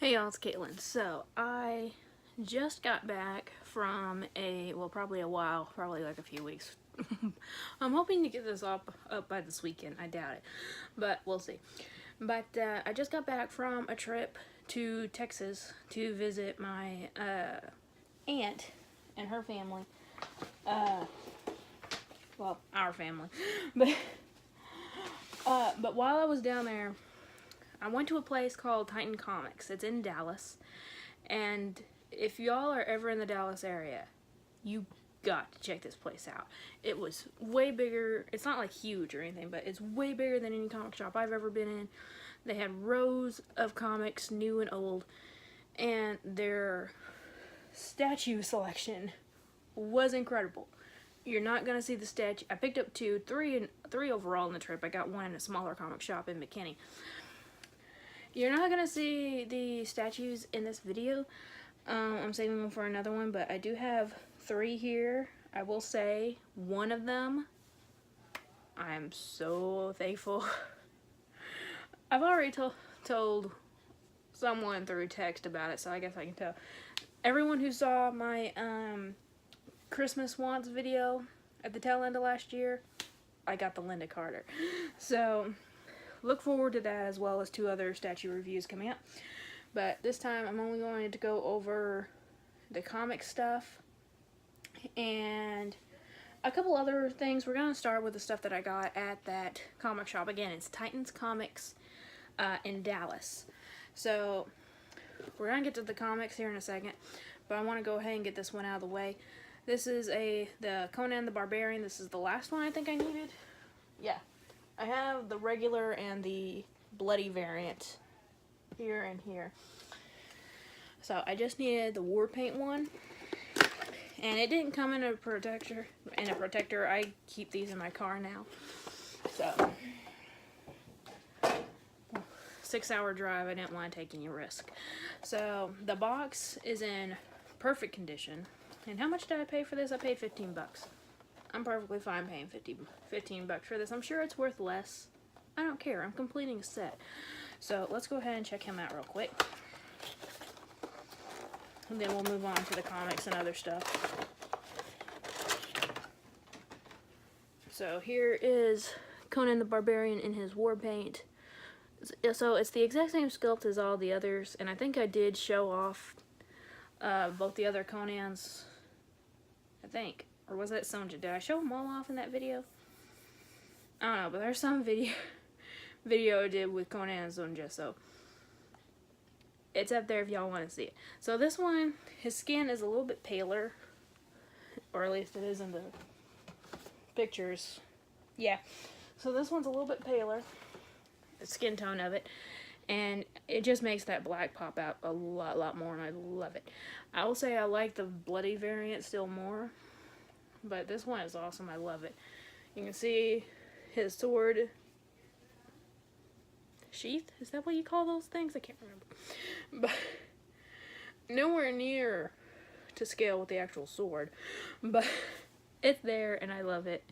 Hey y'all, it's Caitlin. So, I just got back from probably a while, probably like a few weeks. I'm hoping to get this up by this weekend. I doubt it, but we'll see. But I just got back from a trip to Texas to visit my aunt and her family. Well, our family. But while I was down there, I went to a place called Titan Comics. It's in Dallas. And if y'all are ever in the Dallas area, you got to check this place out. It was way bigger. It's not like huge or anything, but it's way bigger than any comic shop I've ever been in. They had rows of comics, new and old, and their statue selection was incredible. You're not gonna see the statue. I picked up three overall in the trip. I got one in a smaller comic shop in McKinney. You're not gonna see the statues in this video. I'm saving them for another one, but I do have 3 here. I will say one of them, I'm so thankful. I've already told someone through text about it, so I guess I can tell. Everyone who saw my Christmas Wants video at the tail end of last year, I got the Linda Carter. So look forward to that, as well as 2 other statue reviews coming up. But this time I'm only going to go over the comic stuff and a couple other things. We're going to start with the stuff that I got at that comic shop. Again, it's Titans Comics in Dallas. So we're going to get to the comics here in a second, but I want to go ahead and get this one out of the way. This is the Conan the Barbarian. This is the last one I think I needed. Yeah. I have the regular and the bloody variant here and here. So I just needed the war paint one. And it didn't come in a protector. I keep these in my car now. So 6-hour drive, I didn't want to take any risk. So the box is in perfect condition. And how much did I pay for this? I paid 15 bucks. I'm perfectly fine paying 15 bucks for this. I'm sure it's worth less. I don't care. I'm completing a set. So let's go ahead and check him out real quick. And then we'll move on to the comics and other stuff. So here is Conan the Barbarian in his war paint. So it's the exact same sculpt as all the others. And I think I did show off both the other Conans. I think. Or was that Sonja? Did I show them all off in that video? I don't know, but there's some video I did with Conan and Sonja, so it's up there if y'all want to see it. So this one, his skin is a little bit paler, or at least it is in the pictures. Yeah, so this one's a little bit paler, the skin tone of it, and it just makes that black pop out a lot more, and I love it. I will say I like the bloody variant still more, but this one is awesome. I love it. You can see his sword sheath. Is that what you call those things? I can't remember. But nowhere near to scale with the actual sword. But it's there and I love it.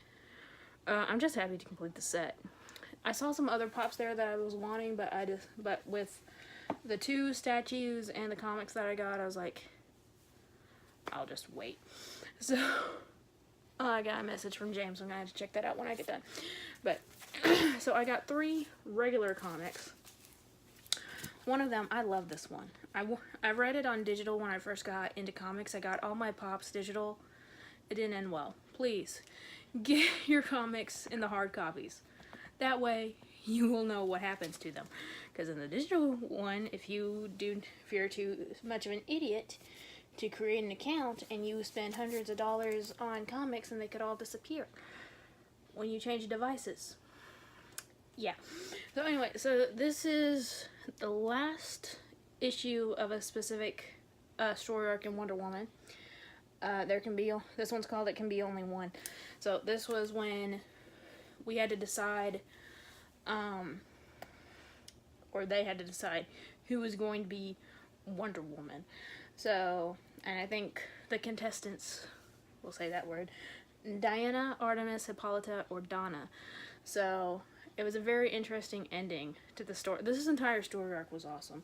I'm just happy to complete the set. I saw some other pops there that I was wanting, but with the 2 statues and the comics that I got, I was like, I'll just wait. So I got a message from James. I'm going to have to check that out when I get done. But, so I got 3 regular comics. One of them, I love this one. I read it on digital when I first got into comics. I got all my pops digital. It didn't end well. Please, get your comics in the hard copies. That way, you will know what happens to them. Because in the digital one, if you're too much of an idiot to create an account and you spend hundreds of dollars on comics and they could all disappear when you change devices. Yeah. So anyway, so this is the last issue of a specific story arc in Wonder Woman. This one's called It Can Be Only One. So this was when we had to decide, or they had to decide who was going to be Wonder Woman. So, and I think the contestants, we'll say that word, Diana, Artemis, Hippolyta, or Donna. So it was a very interesting ending to the story. This entire story arc was awesome.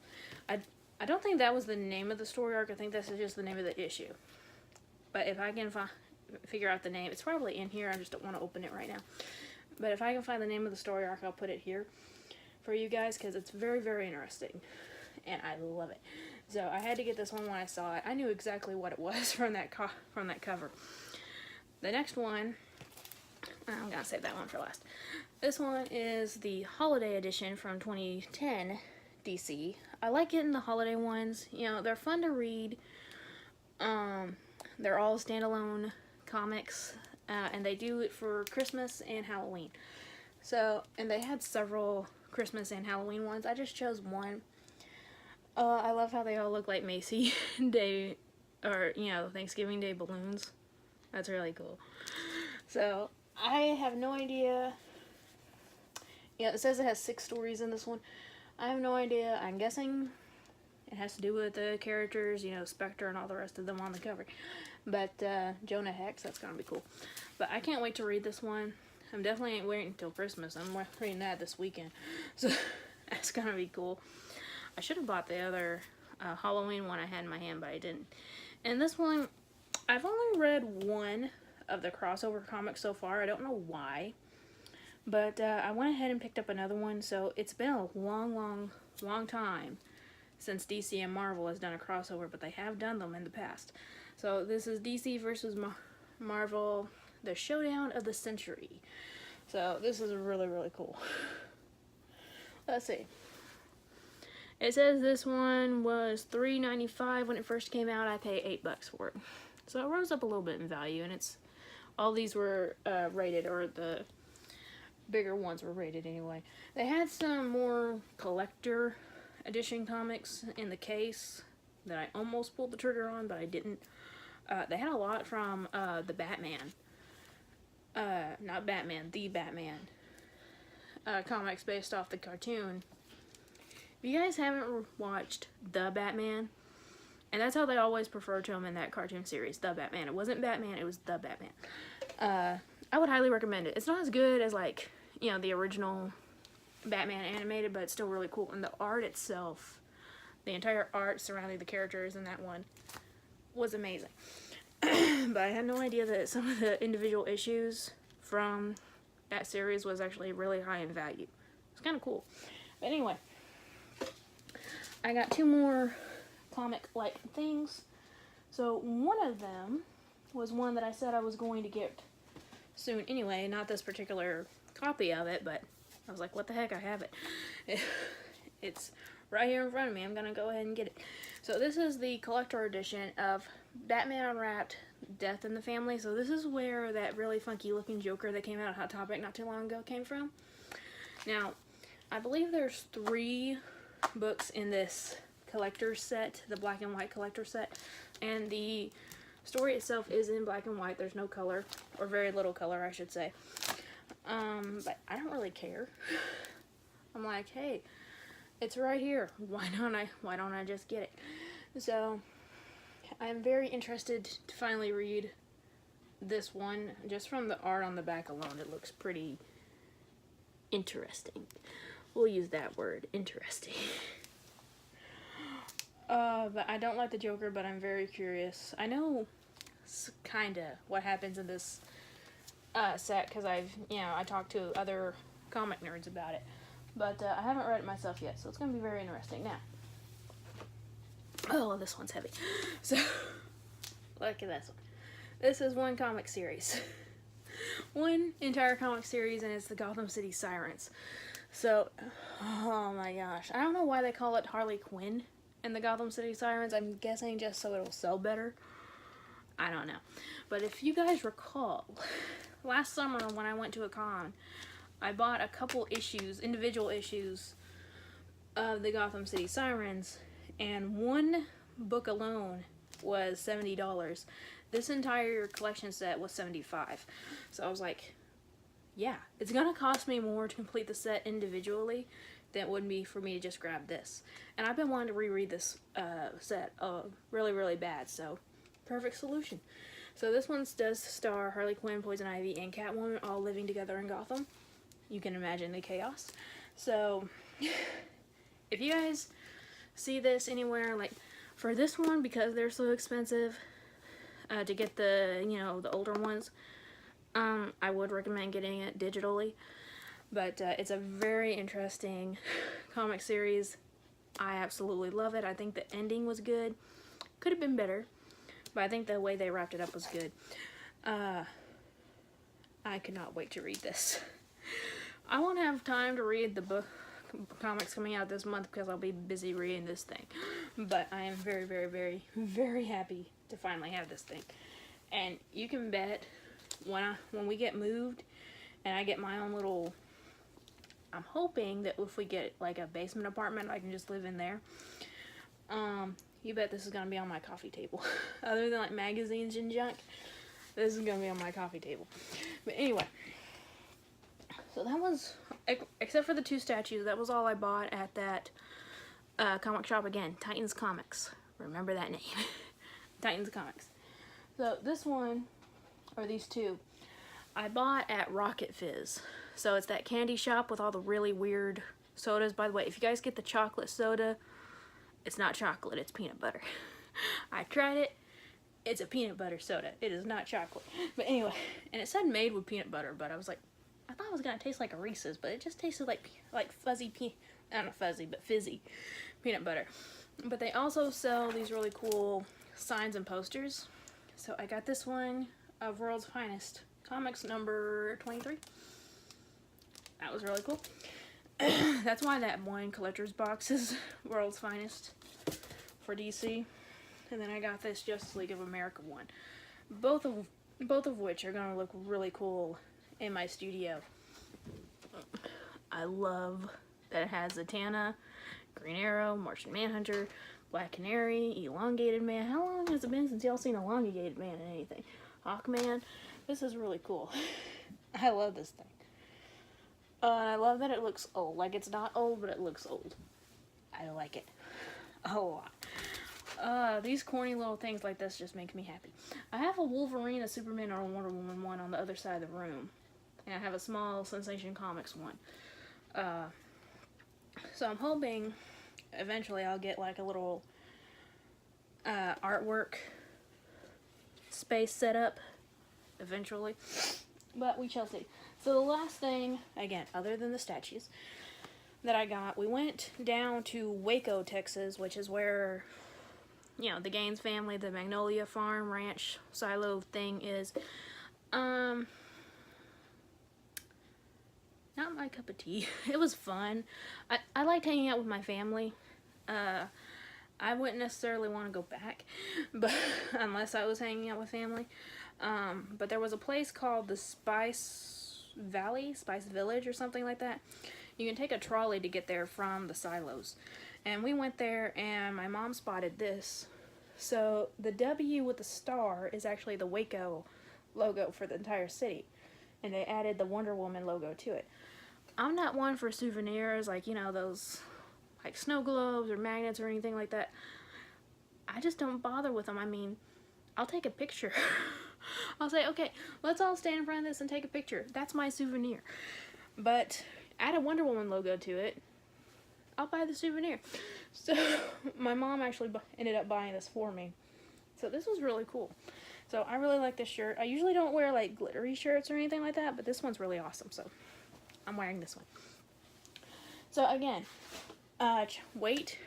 I don't think that was the name of the story arc. I think this is just the name of the issue. But if I can figure out the name, it's probably in here. I just don't want to open it right now. But if I can find the name of the story arc, I'll put it here for you guys because it's very, very interesting. And I love it. So I had to get this one when I saw it. I knew exactly what it was from that cover. The next one, I'm going to save that one for last. This one is the holiday edition from 2010 DC. I like getting the holiday ones. You know, they're fun to read. They're all standalone comics, and they do it for Christmas and Halloween. So, and they had several Christmas and Halloween ones. I just chose one. I love how they all look like Macy Day, or, you know, Thanksgiving Day balloons. That's really cool. So, I have no idea. Yeah, it says it has 6 stories in this one. I have no idea. I'm guessing it has to do with the characters, you know, Spectre and all the rest of them on the cover. But Jonah Hex, that's going to be cool. But I can't wait to read this one. I'm definitely ain't waiting until Christmas. I'm reading that this weekend. So that's going to be cool. I should have bought the other Halloween one I had in my hand, but I didn't. And this one, I've only read one of the crossover comics so far. I don't know why. But I went ahead and picked up another one. So it's been a long time since DC and Marvel has done a crossover, but they have done them in the past. So this is DC versus Marvel, the Showdown of the Century. So this is really, really cool. Let's see. It says this one was $3.95 when it first came out. I paid $8 for it. So it rose up a little bit in value, and it's all these were rated, or the bigger ones were rated anyway. They had some more collector edition comics in the case that I almost pulled the trigger on, but I didn't. They had a lot from the Batman. Not Batman, the Batman comics based off the cartoon. If you guys haven't watched The Batman, and that's how they always refer to him in that cartoon series, The Batman. It wasn't Batman, it was The Batman. I would highly recommend it. It's not as good as, like, you know, the original Batman animated, but it's still really cool. And the art itself, the entire art surrounding the characters in that one was amazing. But I had no idea that some of the individual issues from that series was actually really high in value. It's kind of cool. But anyway, I got 2 more comic-like things. So one of them was one that I said I was going to get soon anyway. Not this particular copy of it, but I was like, what the heck, I have it. It's right here in front of me. I'm going to go ahead and get it. So this is the collector edition of Batman Unwrapped, Death in the Family. So this is where that really funky looking Joker that came out of Hot Topic not too long ago came from. Now, I believe there's 3 books in this collector set, the black and white collector set, and the story itself is in black and white. There's no color, or very little color, I should say. But I don't really care. I'm like, hey, it's right here. Why don't I just get it? So I'm very interested to finally read this one. Just from the art on the back alone, it looks pretty interesting. We'll use that word, interesting. But I don't like the Joker, but I'm very curious. I know kinda what happens in this set, because I talked to other comic nerds about it. But I haven't read it myself yet, so it's going to be very interesting. Now, oh, this one's heavy. So, look at this one. This is one comic series. One entire comic series, and it's the Gotham City Sirens. So, oh my gosh. I don't know why they call it Harley Quinn in the Gotham City Sirens. I'm guessing just so it'll sell better. I don't know. But if you guys recall, last summer when I went to a con, I bought a couple issues, individual issues of the Gotham City Sirens, and one book alone was $70. This entire collection set was $75. So I was like, yeah, it's gonna cost me more to complete the set individually than it would be for me to just grab this. And I've been wanting to reread this set really, really bad, so perfect solution. So this one does star Harley Quinn, Poison Ivy, and Catwoman all living together in Gotham. You can imagine the chaos. So, if you guys see this anywhere, like for this one, because they're so expensive to get the, you know, the older ones, I would recommend getting it digitally. But it's a very interesting comic series. I absolutely love it. I think the ending was good. Could have been better, but I think the way they wrapped it up was good. I could not wait to read this. I won't have time to read the book comics coming out this month because I'll be busy reading this thing. But I am very, very, very, very happy to finally have this thing. And you can bet when we get moved and I get my own little, I'm hoping that if we get like a basement apartment, I can just live in there. You bet this is gonna be on my coffee table. Other than like magazines and junk, this is gonna be on my coffee table. But anyway, so that was, except for the 2 statues, that was all I bought at that comic shop again, Titans Comics. Remember that name. Titans Comics. So this one, or these 2, I bought at Rocket Fizz. So it's that candy shop with all the really weird sodas. By the way, if you guys get the chocolate soda, it's not chocolate, it's peanut butter. I tried it. It's a peanut butter soda. It is not chocolate. But anyway, and it said made with peanut butter, but I was like, I thought it was gonna taste like a Reese's, but it just tasted like fuzzy not fuzzy, but fizzy peanut butter. But they also sell these really cool signs and posters. So I got this one of World's Finest Comics number 23. That was really cool. That's why that one collector's box is World's Finest for DC. And then I got this Justice League of America one. Both of which are gonna look really cool in my studio. I love that it has Zatanna, Green Arrow, Martian Manhunter, Black Canary, Elongated Man. How long has it been since y'all seen Elongated Man in anything? Hawkman. This is really cool. I love this thing. I love that it looks old. Like, it's not old, but it looks old. I like it a lot. These corny little things like this just make me happy. I have a Wolverine, a Superman, or a Wonder Woman one on the other side of the room. And I have a small Sensation Comics one. So I'm hoping eventually I'll get like a little artwork space set up eventually. But we shall see. So the last thing, again, other than the statues, that I got, we went down to Waco, Texas, which is where, you know, the Gaines family, the Magnolia Farm Ranch silo thing is. Not my cup of tea. It was fun. I liked hanging out with my family. I wouldn't necessarily want to go back, but unless I was hanging out with family. But there was a place called the Spice Village or something like that. You can take a trolley to get there from the silos. And we went there and my mom spotted this. So the W with the star is actually the Waco logo for the entire city. And they added the Wonder Woman logo to it. I'm not one for souvenirs, like, you know, those like snow globes or magnets or anything like that. I just don't bother with them. I mean, I'll take a picture. I'll say, okay, let's all stand in front of this and take a picture. That's my souvenir. But add a Wonder Woman logo to it, I'll buy the souvenir. So my mom actually ended up buying this for me. So this was really cool. So I really like this shirt. I usually don't wear like glittery shirts or anything like that, but this one's really awesome. So I'm wearing this one. So again, wait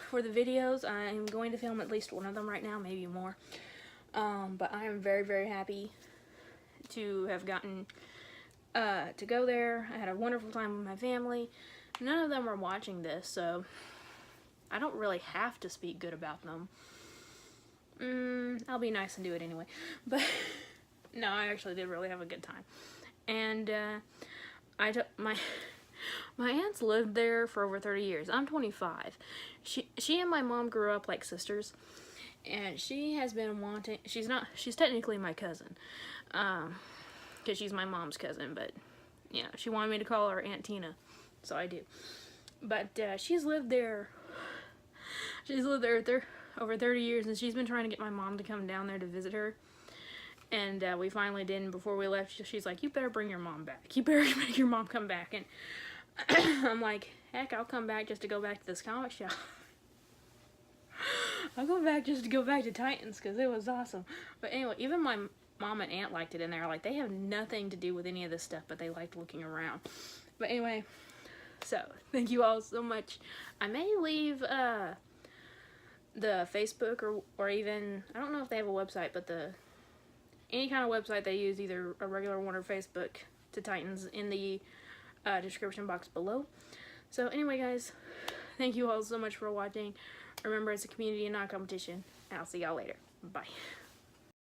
for the videos. I'm going to film at least one of them right now, maybe more. But I am very, very happy to have gotten to go there. I had a wonderful time with my family. None of them are watching this, so I don't really have to speak good about them. I'll be nice and do it anyway. But no, I actually did really have a good time. And my aunt's lived there for over 30 years. I'm 25. She and my mom grew up like sisters. And she has been wanting, she's technically my cousin. Because she's my mom's cousin, but yeah, she wanted me to call her Aunt Tina. So I do. But she's lived there over 30 years, and she's been trying to get my mom to come down there to visit her. And we finally did, and before we left, she's like, you better bring your mom back. You better make your mom come back. And I'm like, heck, I'll come back just to go back to this comic shop. I'll go back just to go back to Titans because it was awesome. But anyway, even my mom and aunt liked it in there. Like, they have nothing to do with any of this stuff, but they liked looking around. But anyway, so thank you all so much. I may leave the Facebook or even, I don't know if they have a website, but any kind of website they use, either a regular one or Facebook to Titans, in the description box below. So anyway, guys, thank you all so much for watching. Remember, it's a community and not a competition, and I'll see y'all later. Bye.